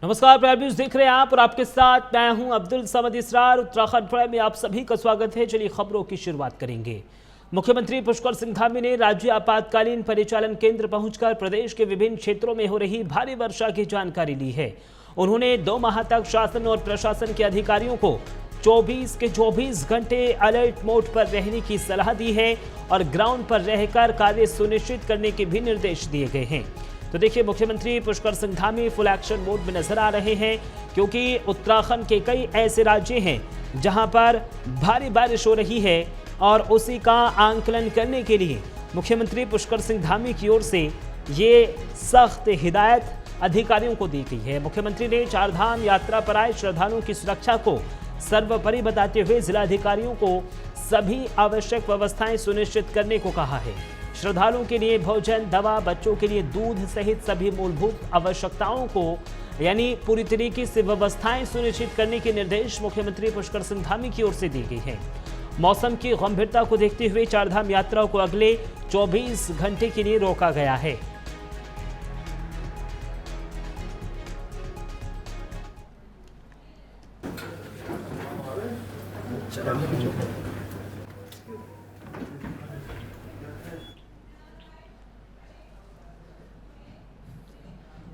नमस्कार, prime news देख रहे हैं आप और आपके साथ मैं हूं अब्दुल समद इसरार। उत्तराखंड प्राइम में आप सभी का स्वागत है। चलिए खबरों की शुरुआत करेंगे। मुख्यमंत्री पुष्कर सिंह धामी ने राज्य आपातकालीन परिचालन केंद्र पहुंचकर प्रदेश के विभिन्न क्षेत्रों में हो रही भारी वर्षा की जानकारी ली है। उन्होंने 2 माह तक शासन और प्रशासन के अधिकारियों को 24 के 24 घंटे अलर्ट मोड पर रहने की सलाह दी है और ग्राउंड पर रहकर कार्य सुनिश्चित करने के भी निर्देश दिए गए हैं। तो देखिए, मुख्यमंत्री Pushkar Singh Dhami full action mode में नजर आ रहे हैं, क्योंकि उत्तराखंड के कई ऐसे राज्य हैं जहां पर भारी बारिश हो रही है और उसी का आंकलन करने के लिए मुख्यमंत्री पुष्कर सिंह धामी की ओर से ये सख्त हिदायत अधिकारियों को दी गई है। मुख्यमंत्री ने चारधाम यात्रा पर आए श्रद्धालुओं की सुरक्षा को सर्वोपरि बताते हुए जिलाधिकारियों को सभी आवश्यक व्यवस्थाएं सुनिश्चित करने को कहा है। श्रद्धालुओं के लिए भोजन, दवा, बच्चों के लिए दूध सहित सभी मूलभूत आवश्यकताओं को यानी पूरी तरीके से व्यवस्थाएं सुनिश्चित करने के निर्देश मुख्यमंत्री पुष्कर सिंह धामी की ओर से दी गई है। मौसम की गंभीरता को देखते हुए चारधाम यात्रा को अगले 24 घंटे के लिए रोका गया है।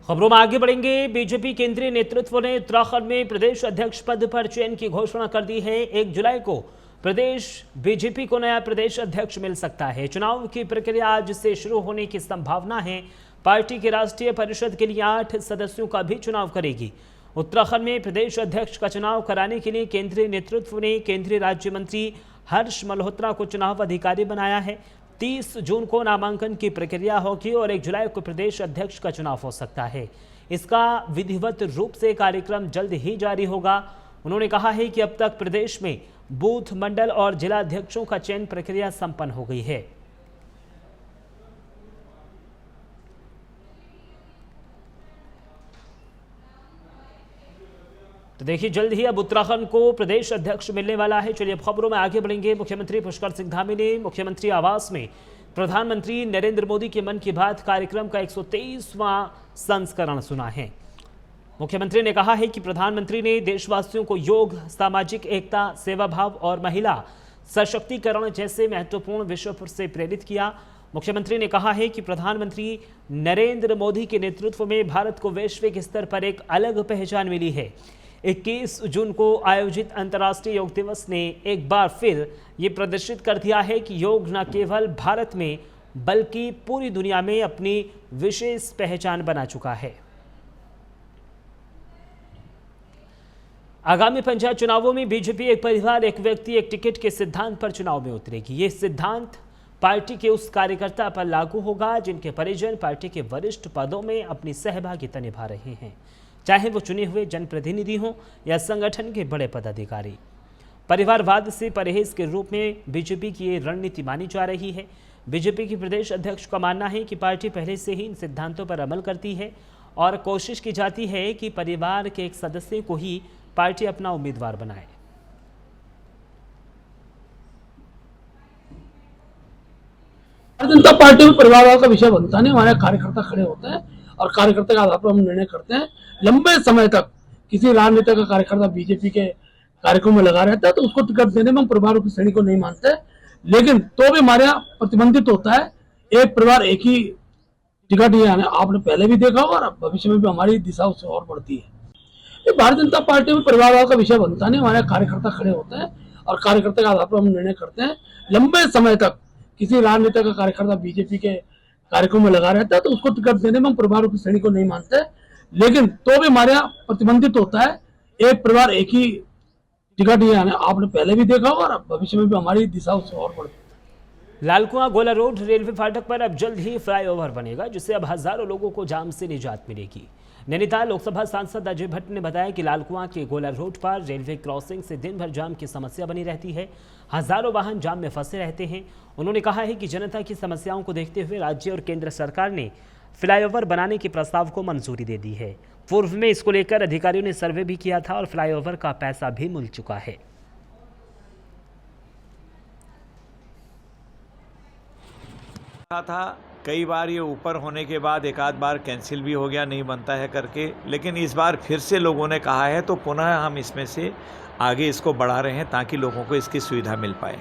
खबरों में आगे बढ़ेंगे। बीजेपी केंद्रीय नेतृत्व ने उत्तराखंड में प्रदेश अध्यक्ष पद पर चयन की घोषणा कर दी है। 1 जुलाई को प्रदेश बीजेपी को नया प्रदेश अध्यक्ष मिल सकता है। चुनाव की प्रक्रिया आज से शुरू होने की संभावना है। पार्टी की राष्ट्रीय परिषद के लिए 8 सदस्यों का भी चुनाव करेगी। उत्तराखंड में प्रदेश अध्यक्ष का चुनाव कराने के लिए केंद्रीय नेतृत्व ने केंद्रीय राज्य मंत्री हर्ष मल्होत्रा को चुनाव अधिकारी बनाया है। 30 जून को नामांकन की प्रक्रिया होगी और 1 जुलाई को प्रदेश अध्यक्ष का चुनाव हो सकता है। इसका विधिवत रूप से कार्यक्रम जल्द ही जारी होगा। उन्होंने कहा है कि अब तक प्रदेश में बूथ, मंडल और जिला अध्यक्षों का चयन प्रक्रिया संपन्न हो गई है। तो देखिए, जल्द ही अब उत्तराखंड को प्रदेश अध्यक्ष मिलने वाला है। चलिए अब खबरों में आगे बढ़ेंगे। मुख्यमंत्री पुष्कर सिंह धामी ने मुख्यमंत्री आवास में प्रधानमंत्री नरेंद्र मोदी के मन की बात कार्यक्रम का 123वां संस्करण सुना है। मुख्यमंत्री ने कहा है कि प्रधानमंत्री ने देशवासियों को योग, सामाजिक एकता, सेवा भाव और महिला सशक्तिकरण जैसे महत्वपूर्ण विषयों से प्रेरित किया। मुख्यमंत्री ने कहा है कि प्रधानमंत्री नरेंद्र मोदी के नेतृत्व में भारत को वैश्विक स्तर पर एक अलग पहचान मिली है। 21 जून को आयोजित अंतर्राष्ट्रीय योग दिवस ने एक बार फिर ये प्रदर्शित कर दिया है कि योग न केवल भारत में बल्कि पूरी दुनिया में अपनी विशेष पहचान बना चुका है। आगामी पंचायत चुनावों में बीजेपी एक परिवार एक व्यक्ति एक टिकट के सिद्धांत पर चुनाव में उतरेगी। ये सिद्धांत पार्टी के उस कार्यकर्ता पर लागू होगा जिनके परिजन पार्टी के वरिष्ठ पदों में अपनी सहभागिता निभा रहे हैं, चाहे वो चुने हुए जनप्रतिनिधि हों या संगठन के बड़े पदाधिकारी। परिवारवाद से परहेज के रूप में बीजेपी की ये रणनीति मानी जा रही है। बीजेपी की प्रदेश अध्यक्ष का मानना है कि पार्टी पहले से ही इन सिद्धांतों पर अमल करती है और कोशिश की जाती है कि परिवार के एक सदस्य को ही पार्टी अपना उम्मीदवार बनाए। भारतीय जनता पार्टी में परिवारवाद का विषय बनता नहीं। हमारे कार्यकर्ता खड़े होते हैं और कार्यकर्ता के आधार पर हम निर्णय करते हैं। लंबे समय तक किसी राजनेता का कार्यकर्ता बीजेपी के कार्यक्रम में लगा रहता है तो उसको टिकट देने में हम परिवारों की श्रेणी को नहीं मानते, लेकिन तो भी हमारे यहाँ प्रतिबंधित होता है। एक परिवार एक ही टिकट, ये आपने पहले भी देखा होगा और भविष्य में भी हमारी दिशा उससे और बढ़ती है। भारतीय जनता पार्टी में परिवारवाद का विषय बनता नहीं। हमारे कार्यकर्ता खड़े होते हैं और कार्यकर्ता के आधार पर हम निर्णय करते हैं। लंबे समय तक किसी राजनेता का कार्यकर्ता बीजेपी के कार्यक्रम में लगा रहता है तो उसको टिकट देने में हम परिवारों की श्रेणी को नहीं मानते, लेकिन तो भी हमारे यहाँ प्रतिबंधित होता है। एक परिवार एक ही टिकट, ये आपने पहले भी देखा होगा और भविष्य में भी हमारी दिशा उससे और बढ़ती है। लालकुआं गोला रोड रेलवे फाटक पर अब जल्द ही फ्लाईओवर बनेगा, जिससे अब हजारों लोगों को जाम से निजात मिलेगी। नैनीताल लोकसभा सांसद अजय भट्ट ने बताया कि लालकुआं के गोला रोड पर रेलवे क्रॉसिंग से दिन भर जाम की समस्या बनी रहती है। हजारों वाहन जाम में फंसे रहते हैं। उन्होंने कहा है कि जनता की समस्याओं को देखते हुए राज्य और केंद्र सरकार ने फ्लाईओवर बनाने के प्रस्ताव को मंजूरी दे दी है। पूर्व में इसको लेकर अधिकारियों ने सर्वे भी किया था और फ्लाईओवर का पैसा भी मिल चुका है। था कई बार ये ऊपर होने के बाद एक आध बार कैंसिल भी हो गया, नहीं बनता है करके, लेकिन इस बार फिर से लोगों ने कहा है तो पुनः हम इसमें से आगे इसको बढ़ा रहे हैं ताकि लोगों को इसकी सुविधा मिल पाए।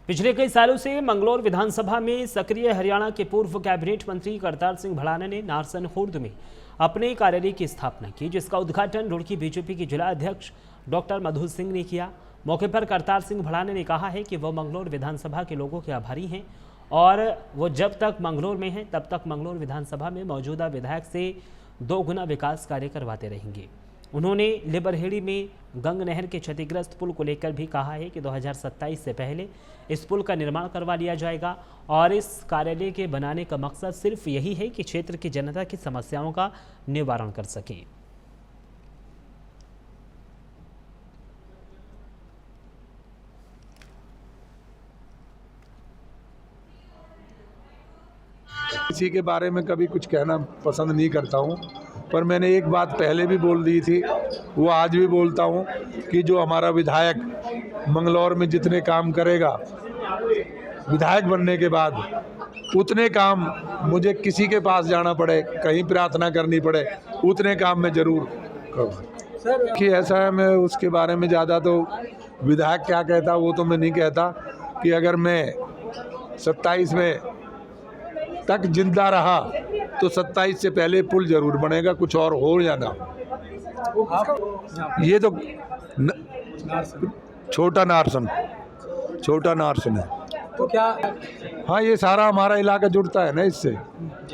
पिछले कई सालों से मंगलौर विधानसभा में सक्रिय हरियाणा के पूर्व कैबिनेट मंत्री करतार सिंह भड़ाना ने नारसन खुर्द में अपने कार्यालय की स्थापना की, जिसका उद्घाटन रुड़की बीजेपी के जिला अध्यक्ष डॉक्टर मधु सिंह ने किया। मौके पर करतार सिंह भड़ाना ने कहा है कि वह मंगलौर विधानसभा के लोगों के आभारी हैं और वो जब तक मंगलौर में हैं तब तक मंगलौर विधानसभा में मौजूदा विधायक से 2 गुना विकास कार्य करवाते रहेंगे। उन्होंने लिबरहेड़ी में गंग नहर के क्षतिग्रस्त पुल को लेकर भी कहा है कि 2027 से पहले इस पुल का निर्माण करवा लिया जाएगा और इस कार्यालय के बनाने का मकसद सिर्फ यही है कि क्षेत्र की जनता की समस्याओं का निवारण कर सके। किसी के बारे में कभी कुछ कहना पसंद नहीं करता हूँ, पर मैंने एक बात पहले भी बोल दी थी, वो आज भी बोलता हूँ कि जो हमारा विधायक मंगलौर में जितने काम करेगा विधायक बनने के बाद, उतने काम मुझे किसी के पास जाना पड़े, कहीं प्रार्थना करनी पड़े, उतने काम मैं जरूर करूँ। सर कि ऐसा है, मैं उसके बारे में ज़्यादा तो विधायक क्या कहता वो तो मैं नहीं कहता, कि अगर मैं 27 में तक जिंदा रहा तो 27 से पहले पुल जरूर बनेगा, कुछ और हो या ना। ये तो छोटा नारसन है। तो क्या हाँ, ये सारा हमारा इलाका जुड़ता है ना इससे,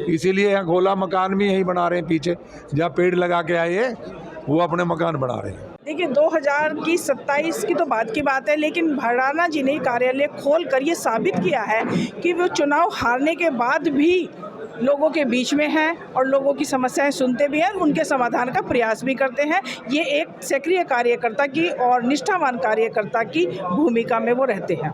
इसीलिए यहाँ गोला मकान भी यहीं बना रहे हैं, पीछे जहाँ पेड़ लगा के आए हैं वो अपने मकान बना रहे हैं। देखिए 2027 की तो बात की बात है, लेकिन भड़ाना जी ने कार्यालय खोल कर ये साबित किया है कि वो चुनाव हारने के बाद भी लोगों के बीच में हैं और लोगों की समस्याएं सुनते भी हैं, उनके समाधान का प्रयास भी करते हैं। ये एक सक्रिय कार्यकर्ता की और निष्ठावान कार्यकर्ता की भूमिका में वो रहते हैं।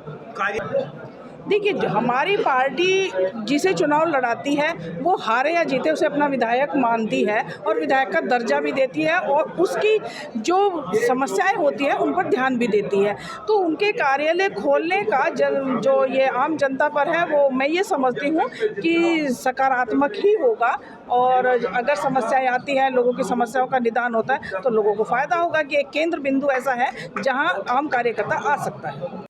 देखिए हमारी पार्टी जिसे चुनाव लड़ाती है वो हारे या जीते उसे अपना विधायक मानती है और विधायक का दर्जा भी देती है और उसकी जो समस्याएं होती हैं उन पर ध्यान भी देती है। तो उनके कार्यालय खोलने का जो ये आम जनता पर है वो मैं ये समझती हूँ कि सकारात्मक ही होगा और अगर समस्याएं आती हैं, लोगों की समस्याओं का निदान होता है तो लोगों को फ़ायदा होगा कि एक केंद्र बिंदु ऐसा है जहाँ आम कार्यकर्ता आ सकता है।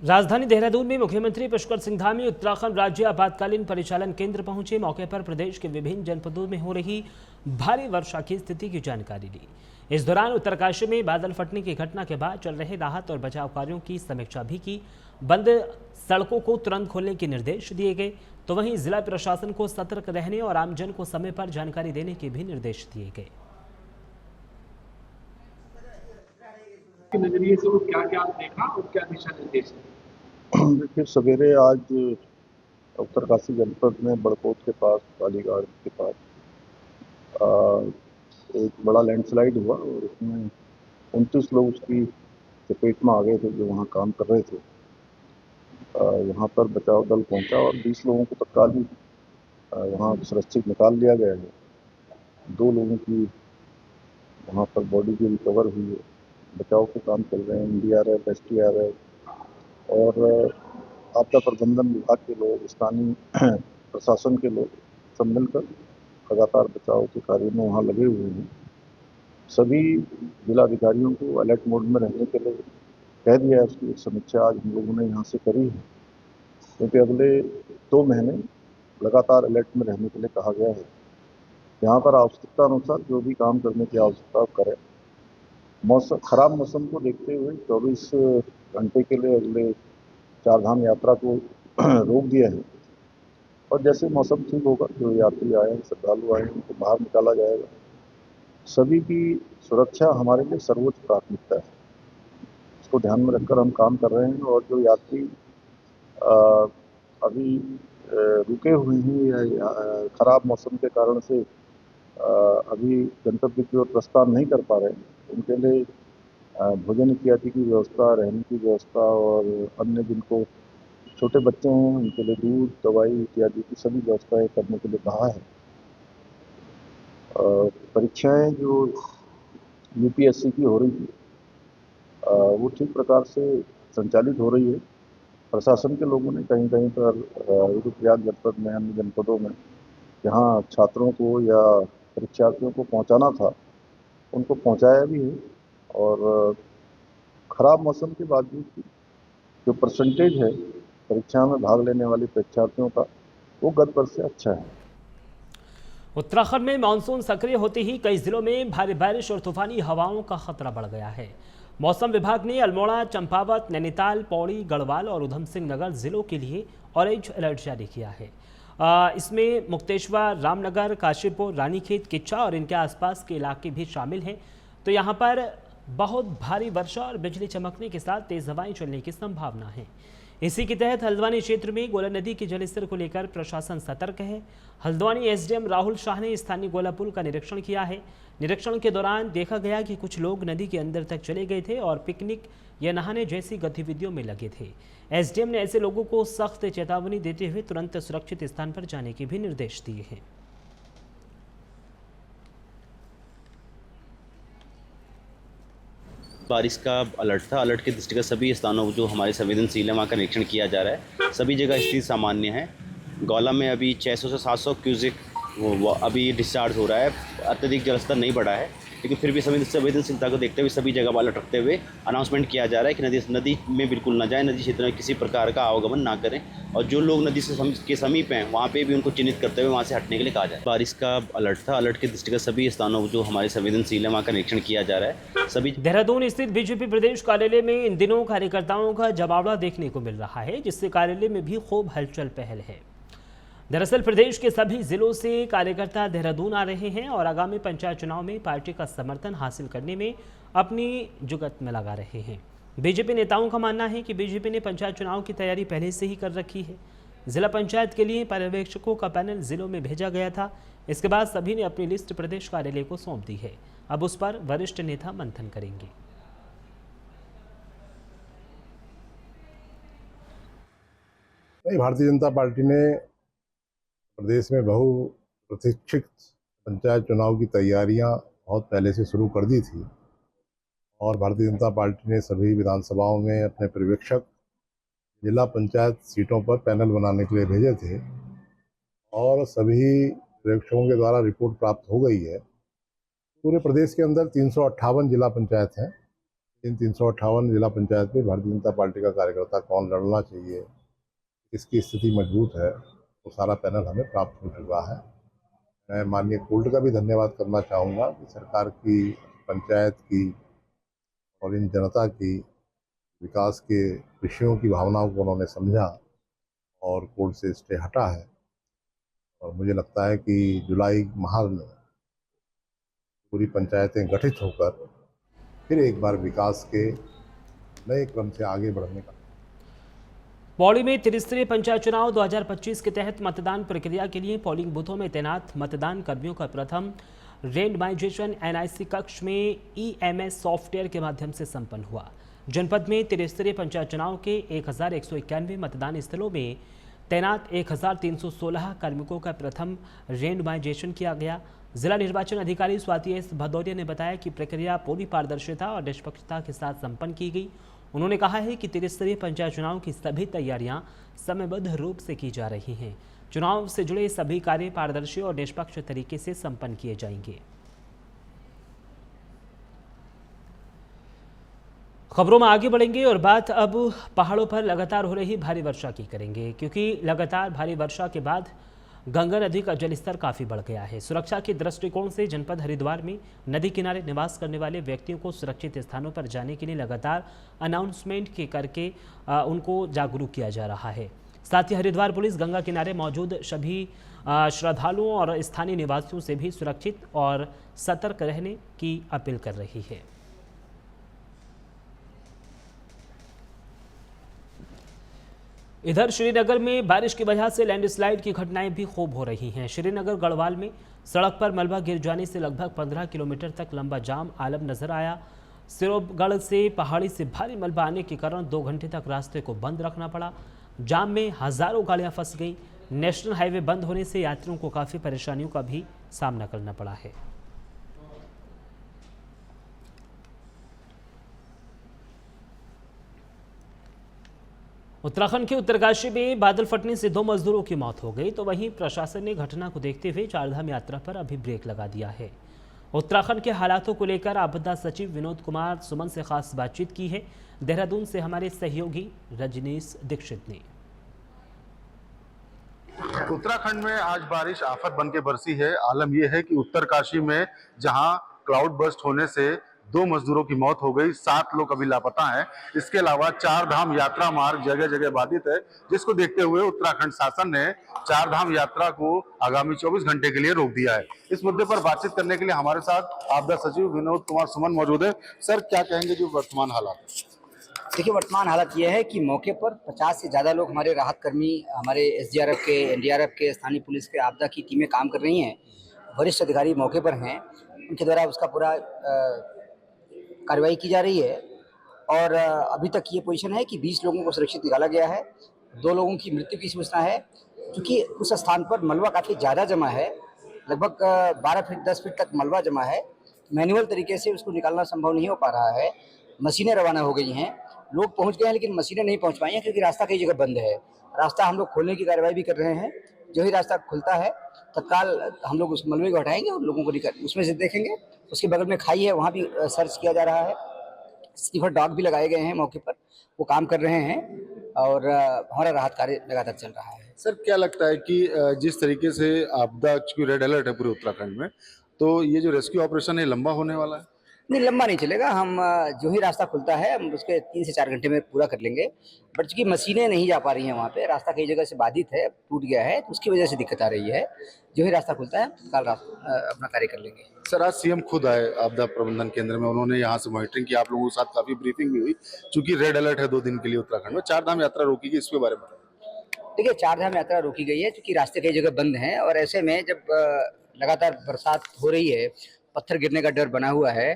राजधानी देहरादून में मुख्यमंत्री पुष्कर सिंह धामी उत्तराखंड राज्य आपातकालीन परिचालन केंद्र पहुंचे। मौके पर प्रदेश के विभिन्न जनपदों में हो रही भारी वर्षा की स्थिति की जानकारी ली। इस दौरान उत्तरकाशी में बादल फटने की घटना के बाद चल रहे राहत और बचाव कार्यों की समीक्षा भी की। बंद सड़कों को तुरंत खोलने के निर्देश दिए गए, तो वहीं जिला प्रशासन को सतर्क रहने और आमजन को समय पर जानकारी देने के भी निर्देश दिए गए। नजरिए से वो क्या देखा और क्या दिशा निर्देश है? देखिए सवेरे आज उत्तरकाशी जनपद में बड़कोट के पास, कालीघाट के पास एक बड़ा लैंडस्लाइड हुआ और उसमें 29 लोग उसकी चपेट में आ गए थे जो वहाँ काम कर रहे थे। यहाँ पर बचाव दल पहुँचा और 20 लोगों को तत्काल ही वहाँ सुरक्षित निकाल लिया गया है। 2 लोगों की वहाँ पर बॉडी भी रिकवर हुई है। बचाव के काम चल रहे हैं, NDRF, SDRF और आपदा प्रबंधन विभाग के लोग, स्थानीय प्रशासन के लोग सब मिलकर लगातार बचाव के कार्य में वहाँ लगे हुए हैं। सभी जिलाधिकारियों को अलर्ट मोड में रहने के लिए कह दिया है। उसकी एक समीक्षा आज हम लोगों ने यहाँ से करी है, क्योंकि अगले 2 महीने लगातार अलर्ट में रहने के लिए कहा गया है। यहाँ पर आवश्यकता अनुसार जो भी काम करने की आवश्यकता करें। खराब मौसम को देखते हुए 24 घंटे के लिए अगले 4 धाम यात्रा को रोक दिया है और जैसे मौसम ठीक होगा जो यात्री आए, श्रद्धालु आए, उनको बाहर निकाला जाएगा। सभी की सुरक्षा हमारे लिए सर्वोच्च प्राथमिकता है, इसको ध्यान में रखकर हम काम कर रहे हैं। और जो यात्री अभी रुके हुए हैं या खराब मौसम के कारण से अभी गंतव्य की ओर प्रस्थान नहीं कर पा रहे हैं, उनके लिए भोजन इत्यादि की व्यवस्था, रहने की व्यवस्था और अन्य जिनको छोटे बच्चे हैं उनके लिए दूध, दवाई इत्यादि की सभी व्यवस्थाएं करने के लिए कहा है। परीक्षाएं जो यूपीएससी की हो रही थी वो ठीक प्रकार से संचालित हो रही है। प्रशासन के लोगों ने कहीं कहीं पर रुद्रप्रयाग जनपद में, अन्य जनपदों में जहाँ छात्रों को या परीक्षार्थियों को पहुंचाना था उनको पहुंचाया भी है। और खराब मौसम के बावजूद भी जो परसेंटेज है परीक्षा में भाग लेने वाले परीक्षार्थियों का वो गत वर्ष से अच्छा है। उत्तराखंड में मानसून सक्रिय होते ही कई जिलों में भारी बारिश और तूफानी हवाओं का खतरा बढ़ गया है। मौसम विभाग ने अल्मोड़ा, चंपावत, नैनीताल, पौड़ी, गढ़वाल और उधम सिंह नगर जिलों के लिए ऑरेंज अलर्ट जारी किया है। इसमें मुक्तेश्वर, रामनगर, काशीपुर, रानीखेत, किच्चा और इनके आसपास के इलाके भी शामिल हैं। तो यहाँ पर बहुत भारी वर्षा और बिजली चमकने के साथ तेज हवाएं चलने की संभावना है। इसी के तहत हल्द्वानी क्षेत्र में गोला नदी के जलस्तर को लेकर प्रशासन सतर्क है। हल्द्वानी एसडीएम राहुल शाह ने स्थानीय गोला पुल का निरीक्षण किया है। निरीक्षण के दौरान देखा गया कि कुछ लोग नदी के अंदर तक चले गए थे और पिकनिक या नहाने जैसी गतिविधियों में लगे थे। एसडीएम ने ऐसे लोगों को सख्त चेतावनी देते हुए तुरंत सुरक्षित स्थान पर जाने के भी निर्देश दिए हैं। बारिश का अलर्ट था। अलर्ट के दृष्टिगत सभी स्थानों जो हमारे संवेदनशील है वहाँ का निरीक्षण किया जा रहा है। सभी जगह स्थिति सामान्य है। गौला में अभी 600 से 700 क्यूसेक वो अभी डिस्चार्ज हो रहा है। अत्यधिक जलस्तर नहीं बढ़ा है, लेकिन फिर भी संवेदनशीलता को देखते हुए सभी जगह अलर्ट रखते हुए अनाउंसमेंट किया जा रहा है कि नदी में बिल्कुल ना जाएं, नदी क्षेत्र में किसी प्रकार का आवागमन ना करें और जो लोग नदी के समीप हैं वहाँ पे भी उनको चिन्हित करते हुए वहाँ से हटने के लिए कहा जाए। बारिश का अलर्ट था। अलर्ट के दृष्टिगत सभी स्थानों जो हमारे संवेदनशील है वहाँ का निरीक्षण किया जा रहा है। सभी देहरादून स्थित बीजेपी प्रदेश कार्यालय में इन दिनों कार्यकर्ताओं का जमावड़ा देखने को मिल रहा है, जिससे कार्यालय में भी खूब हलचल पहल है। दरअसल प्रदेश के सभी जिलों से कार्यकर्ता देहरादून आ रहे हैं और आगामी पंचायत चुनाव में पार्टी का समर्थन हासिल करने में अपनी जुगत में लगा रहे हैं। बीजेपी नेताओं का मानना है कि बीजेपी ने पंचायत चुनाव की तैयारी पहले से ही कर रखी है। जिला पंचायत के लिए पर्यवेक्षकों का पैनल जिलों में भेजा गया था। इसके बाद सभी ने अपनी लिस्ट प्रदेश कार्यालय को सौंप दी है। अब उस पर वरिष्ठ नेता मंथन करेंगे। भारतीय जनता पार्टी ने प्रदेश में बहुप्रतीक्षित पंचायत चुनाव की तैयारियां बहुत पहले से शुरू कर दी थी और भारतीय जनता पार्टी ने सभी विधानसभाओं में अपने पर्यवेक्षक जिला पंचायत सीटों पर पैनल बनाने के लिए भेजे थे और सभी पर्यवेक्षकों के द्वारा रिपोर्ट प्राप्त हो गई है। पूरे प्रदेश के अंदर 358 जिला पंचायत हैं। इन 358 जिला पंचायत में भारतीय जनता पार्टी का कार्यकर्ता कौन लड़ना चाहिए, इसकी स्थिति मजबूत है, तो सारा पैनल हमें प्राप्त हो चुका है। मैं माननीय कोल्ड का भी धन्यवाद करना चाहूँगा कि सरकार की, पंचायत की और इन जनता की विकास के विषयों की भावनाओं को उन्होंने समझा और कोर्ट से स्टे हटा है। और मुझे लगता है कि जुलाई माह में पूरी पंचायतें गठित होकर फिर एक बार विकास के नए क्रम से आगे बढ़ने का। पौड़ी में त्रिस्तरीय पंचायत चुनाव 2025 के तहत मतदान प्रक्रिया के लिए पोलिंग बूथों में तैनात मतदान कर्मियों का प्रथम रेंडमाइजेशन एनआईसी कक्ष में ईएमएस सॉफ्टवेयर के माध्यम से संपन्न हुआ। जनपद में त्रिस्तरीय पंचायत चुनाव के 1191 मतदान स्थलों में तैनात 1316 कार्मिकों का प्रथम रेंडमाइजेशन किया गया। जिला निर्वाचन अधिकारी स्वाति एस भदौरिया ने बताया कि प्रक्रिया पूरी पारदर्शिता और निष्पक्षता के साथ संपन्न की गई। उन्होंने कहा है कि त्रिस्तरीय पंचायत चुनाव की सभी तैयारियां समयबद्ध रूप से की जा रही हैं। चुनाव से जुड़े सभी कार्य पारदर्शी और निष्पक्ष तरीके से संपन्न किए जाएंगे। खबरों में आगे बढ़ेंगे और बात अब पहाड़ों पर लगातार हो रही भारी वर्षा की करेंगे, क्योंकि लगातार भारी वर्षा के बाद गंगा नदी का जलस्तर काफ़ी बढ़ गया है। सुरक्षा के दृष्टिकोण से जनपद हरिद्वार में नदी किनारे निवास करने वाले व्यक्तियों को सुरक्षित स्थानों पर जाने के लिए लगातार अनाउंसमेंट के करके उनको जागरूक किया जा रहा है। साथ ही हरिद्वार पुलिस गंगा किनारे मौजूद सभी श्रद्धालुओं और स्थानीय निवासियों से भी सुरक्षित और सतर्क रहने की अपील कर रही है। इधर श्रीनगर में बारिश की वजह से लैंडस्लाइड की घटनाएं भी खूब हो रही हैं। श्रीनगर गढ़वाल में सड़क पर मलबा गिर जाने से लगभग 15 किलोमीटर तक लंबा जाम आलम नजर आया। सिरोगढ़ से पहाड़ी से भारी मलबा आने के कारण 2 घंटे तक रास्ते को बंद रखना पड़ा। जाम में हजारों गाड़ियां फंस गईं। नेशनल हाईवे बंद होने से यात्रियों को काफी परेशानियों का भी सामना करना पड़ा है। उत्तराखंड के उत्तरकाशी में बादल फटने से 2 मजदूरों की मौत हो गई, तो वहीं प्रशासन ने घटना को देखते हुए चारधाम यात्रा पर अभी ब्रेक लगा दिया है। उत्तराखंड के हालातों को लेकर आपदा सचिव विनोद कुमार सुमन से खास बातचीत की है। देहरादून से हमारे सहयोगी रजनीश दीक्षित ने। उत्तराखंड में आज बारिश आफत बन के बरसी है। आलम यह है कि उत्तरकाशी में जहां क्लाउड बर्स्ट होने से 2 मजदूरों की मौत हो गई, 7 लोग अभी लापता हैं। इसके अलावा 4 धाम यात्रा मार्ग जगह जगह बाधित है, जिसको देखते हुए उत्तराखंड शासन ने 4 धाम यात्रा को आगामी 24 घंटे के लिए रोक दिया है। इस मुद्दे पर बातचीत करने के लिए हमारे साथ आपदा सचिव विनोद कुमार सुमन मौजूद है। सर, क्या कहेंगे जो वर्तमान हालात है? देखिए, वर्तमान हालत यह है कि मौके पर 50 से ज़्यादा लोग हमारे राहत कर्मी, हमारे एसडीआरएफ के, एनडीआरएफ के, स्थानीय पुलिस के, आपदा की टीमें काम कर रही हैं। वरिष्ठ अधिकारी मौके पर हैं, उनके द्वारा उसका पूरा कार्रवाई की जा रही है। और अभी तक ये पोजीशन है कि 20 लोगों को सुरक्षित निकाला गया है। 2 लोगों की मृत्यु की सूचना है, क्योंकि उस स्थान पर मलबा काफ़ी ज़्यादा जमा है। लगभग 12 फीट 10 फीट तक मलबा जमा है। मैनुअल तरीके से उसको निकालना संभव नहीं हो पा रहा है। मशीनें रवाना हो गई हैं, लोग पहुंच गए हैं, लेकिन मशीनें नहीं पहुंच पाई हैं क्योंकि रास्ता कई जगह बंद है। रास्ता हम लोग खोलने की कार्रवाई भी कर रहे हैं। जो ही रास्ता खुलता है तत्काल हम लोग उस मलबे को हटाएंगे और लोगों को उसमें से देखेंगे। उसके बगल में खाई है, वहाँ भी सर्च किया जा रहा है। स्नीफर डॉग भी लगाए गए हैं मौके पर, वो काम कर रहे हैं और हमारा राहत कार्य लगातार चल रहा है। सर, क्या लगता है कि जिस तरीके से आपदा, चूंकि रेड अलर्ट है पूरे उत्तराखंड में, तो ये जो रेस्क्यू ऑपरेशन है लंबा होने वाला है? नहीं, लंबा नहीं चलेगा। हम जो ही रास्ता खुलता है हम उसके 3 से 4 घंटे में पूरा कर लेंगे। बट चूंकि मशीनें नहीं जा पा रही हैं वहाँ पे, रास्ता कई जगह से बाधित है, टूट गया है, तो उसकी वजह से दिक्कत आ रही है। जो ही रास्ता खुलता है कल अपना कार्य कर लेंगे। सर, आज सीएम खुद आए आपदा प्रबंधन केंद्र में, उन्होंने यहाँ से मॉनिटरिंग की, आप लोगों के साथ काफी ब्रीफिंग भी हुई। चूंकि रेड अलर्ट है 2 दिन के लिए उत्तराखंड में, 4 धाम यात्रा रोकी गई, इसके बारे में देखिए, 4 धाम यात्रा रोकी गई है क्योंकि रास्ते कई जगह बंद हैं और ऐसे में जब लगातार बरसात हो रही है, पत्थर गिरने का डर बना हुआ है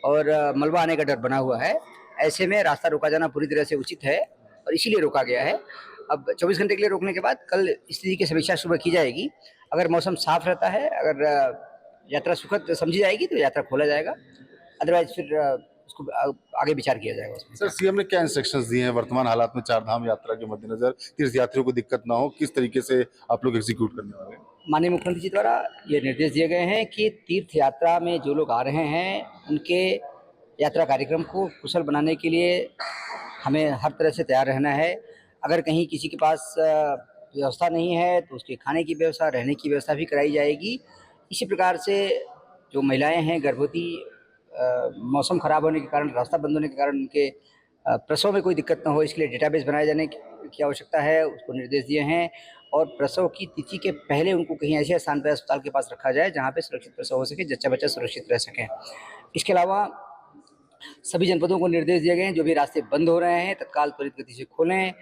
और मलबा आने का डर बना हुआ है, ऐसे में रास्ता रोका जाना पूरी तरह से उचित है और इसीलिए रोका गया है। अब 24 घंटे के लिए रोकने के बाद कल स्थिति की समीक्षा सुबह की जाएगी। अगर मौसम साफ रहता है, अगर यात्रा सुखद समझी जाएगी तो यात्रा खोला जाएगा, अदरवाइज फिर उसको आगे विचार किया जाएगा उसमें। सर, सीएम ने क्या इंस्ट्रक्शंस दिए हैं वर्तमान हालात में 4 धाम यात्रा के मद्देनजर, तीर्थयात्रियों को दिक्कत ना हो, किस तरीके से आप लोग एग्जीक्यूट करने वाले हैं? माननीय मुख्यमंत्री जी द्वारा ये निर्देश दिए गए हैं कि तीर्थ यात्रा में जो लोग आ रहे हैं उनके यात्रा कार्यक्रम को कुशल बनाने के लिए हमें हर तरह से तैयार रहना है। अगर कहीं किसी के पास व्यवस्था नहीं है तो उसके खाने की व्यवस्था, रहने की व्यवस्था भी कराई जाएगी। इसी प्रकार से जो महिलाएं हैं गर्भवती, मौसम ख़राब होने के कारण, रास्ता बंद होने के कारण उनके प्रसव में कोई दिक्कत ना हो, इसके लिए डेटाबेस बनाए जाने की आवश्यकता है, उसको निर्देश दिए हैं। और प्रसव की तिथि के पहले उनको कहीं ऐसे स्थान पर अस्पताल के पास रखा जाए जहाँ पे सुरक्षित प्रसव हो सके, जच्चा बच्चा सुरक्षित रह सके। इसके अलावा सभी जनपदों को निर्देश दिए गए हैं जो भी रास्ते बंद हो रहे हैं तत्काल त्वरित गति से खोलें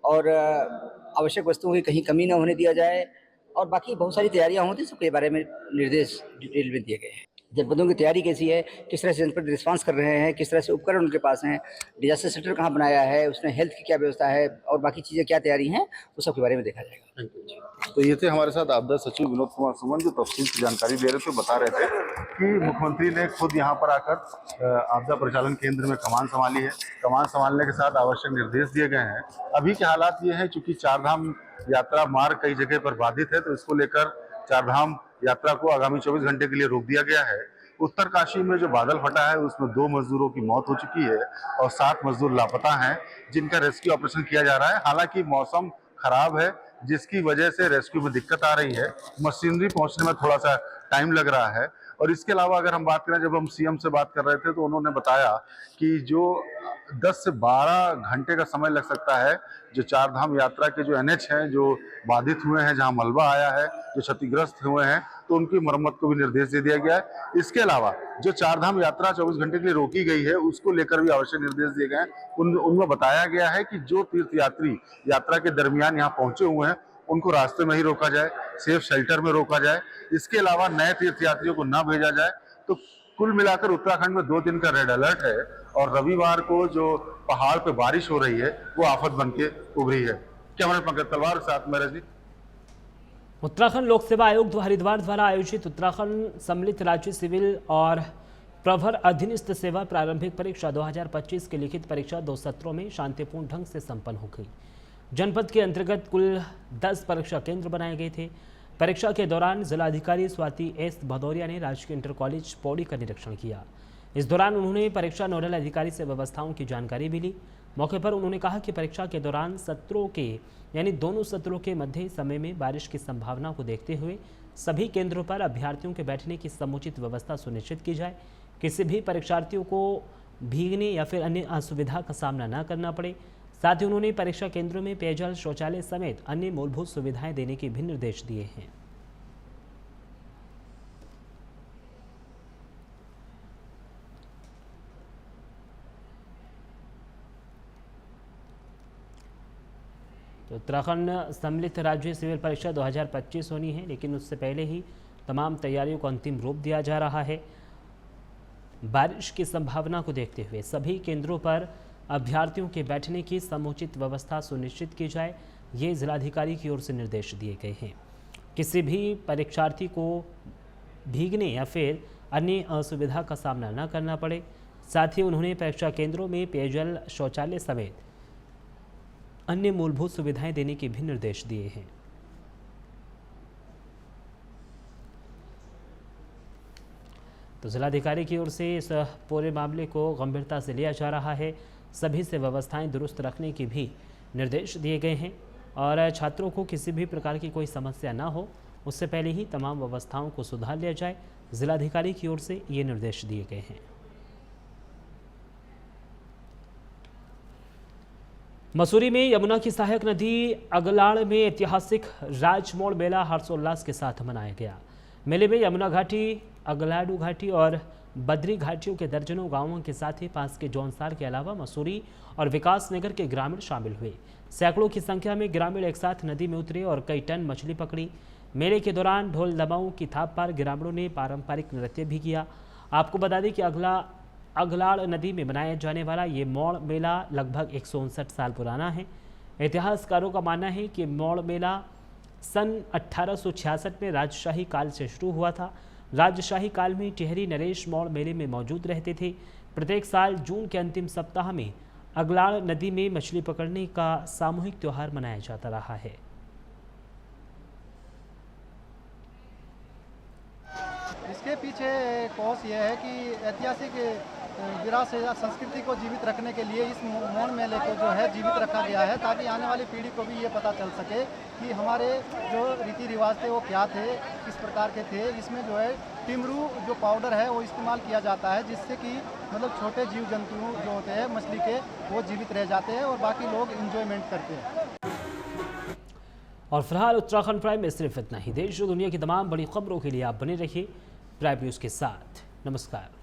और आवश्यक वस्तुओं की कहीं कमी न होने दिया जाए। और बाकी बहुत सारी तैयारियां होती हैं, सबके बारे में निर्देश डिटेल में दिए गए हैं। जनपदों की तैयारी कैसी है, किस तरह से जनपद रिस्पांस कर रहे हैं, किस तरह से उपकरण उनके पास हैं, डिजास्टर सेंटर कहाँ बनाया है, उसमें हेल्थ की क्या व्यवस्था है और बाकी चीज़ें क्या तैयारी हैं, उस सब के बारे में देखा जाएगा। तो ये थे हमारे साथ आपदा सचिव विनोद कुमार सुमन, जो तफसील की जानकारी दे रहे थे। बता रहे थे कि मुख्यमंत्री ने खुद यहाँ पर आकर आपदा परिचालन केंद्र में कमान संभाली है। कमान संभालने के साथ आवश्यक निर्देश दिए गए हैं। अभी के हालात ये हैं, चूंकि 4 धाम यात्रा मार्ग कई जगह पर बाधित है, तो इसको लेकर 4 धाम यात्रा को आगामी 24 घंटे के लिए रोक दिया गया है। उत्तरकाशी में जो बादल फटा है उसमें 2 मजदूरों की मौत हो चुकी है और 7 मजदूर लापता हैं, जिनका रेस्क्यू ऑपरेशन किया जा रहा है। हालांकि मौसम खराब है, जिसकी वजह से रेस्क्यू में दिक्कत आ रही है, मशीनरी पहुंचने में थोड़ा सा टाइम लग रहा है। और इसके अलावा अगर हम बात करें, जब हम सीएम से बात कर रहे थे तो उन्होंने बताया कि जो 10 से 12 घंटे का समय लग सकता है, जो 4 धाम यात्रा के जो NH हैं जो बाधित हुए हैं, जहां मलबा आया है, जो क्षतिग्रस्त हुए हैं, तो उनकी मरम्मत को भी निर्देश दे दिया गया है। इसके अलावा जो 4 धाम यात्रा 24 घंटे के लिए रोकी गई है, उसको लेकर भी आवश्यक निर्देश दिए गए हैं। उनमें बताया गया है कि जो तीर्थयात्री यात्रा के दरमियान यहाँ पहुंचे हुए हैं उनको रास्ते में ही रोका जाए, सेफ शेल्टर में रोका जाए। इसके अलावा नए तीर्थयात्रियों को ना भेजा जाए। तो कुल मिलाकर उत्तराखंड में 2 दिन का रेड अलर्ट है और रविवार को जो पहाड़ पे बारिश हो रही है वो आफत बन के उभरी है। कैमरा पंकज तलवार के साथ मैं रजनी। उत्तराखंड लोक सेवा आयोग हरिद्वार द्वारा आयोजित उत्तराखंड सम्मिलित राज्य सिविल और प्रवर अधीनस्थ सेवा प्रारंभिक परीक्षा 2025 की लिखित परीक्षा 2 सत्रों में शांतिपूर्ण ढंग से संपन्न हो गई। जनपद के अंतर्गत कुल 10 परीक्षा केंद्र बनाए गए थे। परीक्षा के दौरान जिलाधिकारी स्वाति एस भदौरिया ने राजकीय इंटर कॉलेज पौड़ी का निरीक्षण किया। इस दौरान उन्होंने परीक्षा नोडल अधिकारी से व्यवस्थाओं की जानकारी भी ली। मौके पर उन्होंने कहा कि परीक्षा के दौरान सत्रों के यानी दोनों सत्रों के मध्य समय में बारिश की संभावना को देखते हुए सभी केंद्रों पर अभ्यर्थियों के बैठने की समुचित व्यवस्था सुनिश्चित की जाए। किसी भी परीक्षार्थियों को भीगने या फिर अन्य असुविधा का सामना न करना पड़े। साथ ही उन्होंने परीक्षा केंद्रों में पेयजल, शौचालय समेत अन्य मूलभूत सुविधाएं देने के भी निर्देश दिए हैं। तो उत्तराखंड सम्मिलित राज्य सिविल परीक्षा 2025 होनी है, लेकिन उससे पहले ही तमाम तैयारियों को अंतिम रूप दिया जा रहा है। बारिश की संभावना को देखते हुए सभी केंद्रों पर अभ्यर्थियों के बैठने की समुचित व्यवस्था सुनिश्चित की जाए, ये जिलाधिकारी की ओर से निर्देश दिए गए हैं। किसी भी परीक्षार्थी को भीगने या फिर अन्य असुविधा का सामना न करना पड़े। साथ ही उन्होंने परीक्षा केंद्रों में पेयजल, शौचालय समेत अन्य मूलभूत सुविधाएं देने के भी निर्देश दिए हैं। तो जिलाधिकारी की ओर से इस पूरे मामले को गंभीरता से लिया जा रहा है। सभी से व्यवस्थाएं दुरुस्त रखने के भी निर्देश दिए गए हैं और छात्रों को किसी भी प्रकार की कोई समस्या ना हो, उससे पहले ही तमाम व्यवस्थाओं को सुधार लिया जाए। जिलाधिकारी की ओर से ये निर्देश दिए गए हैं। मसूरी में यमुना की सहायक नदी अगलाड़ में ऐतिहासिक राजमोड़ मेला हर्षोल्लास के साथ मनाया गया। मेले में यमुना घाटी, अगलाडू घाटी और बद्री घाटियों के दर्जनों गांवों के साथ ही पास के जौनसार के अलावा मसूरी और विकास नगर के ग्रामीण शामिल हुए। सैकड़ों की संख्या में ग्रामीण एक साथ नदी में उतरे और कई टन मछली पकड़ी। मेले के दौरान ढोल दमाऊं की थाप पर ग्रामीणों ने पारंपरिक नृत्य भी किया। आपको बता दें कि अगलाड़ नदी में मनाया जाने वाला ये मोड़ मेला लगभग 159 साल पुराना है। इतिहासकारों का मानना है कि मोड़ मेला सन 1866 में राजशाही काल से शुरू हुआ था। राजशाही काल में टिहरी नरेश मोड़ मेले में मौजूद रहते थे। प्रत्येक साल जून के अंतिम सप्ताह में अगलाड़ नदी में मछली पकड़ने का सामूहिक त्यौहार मनाया जाता रहा है। इसके पीछे कॉज ये है कि ऐतिहासिक विरासत या संस्कृति को जीवित रखने के लिए इस मोड़ मेले को जो है जीवित रखा गया है, ताकि आने वाली पीढ़ी को भी ये पता चल सके कि हमारे जो रीति रिवाज थे वो क्या थे, किस प्रकार के थे। इसमें जो है टिमरू जो पाउडर है वो इस्तेमाल किया जाता है, जिससे कि मतलब छोटे जीव जंतु जो होते हैं मछली के, वो जीवित रह जाते हैं और बाकी लोग इंजॉयमेंट करते हैं। और फिलहाल उत्तराखंड प्राइम में सिर्फ इतना ही। देश और दुनिया की तमाम बड़ी खबरों के लिए आप बने रहिए प्राइम न्यूज़ के साथ। नमस्कार।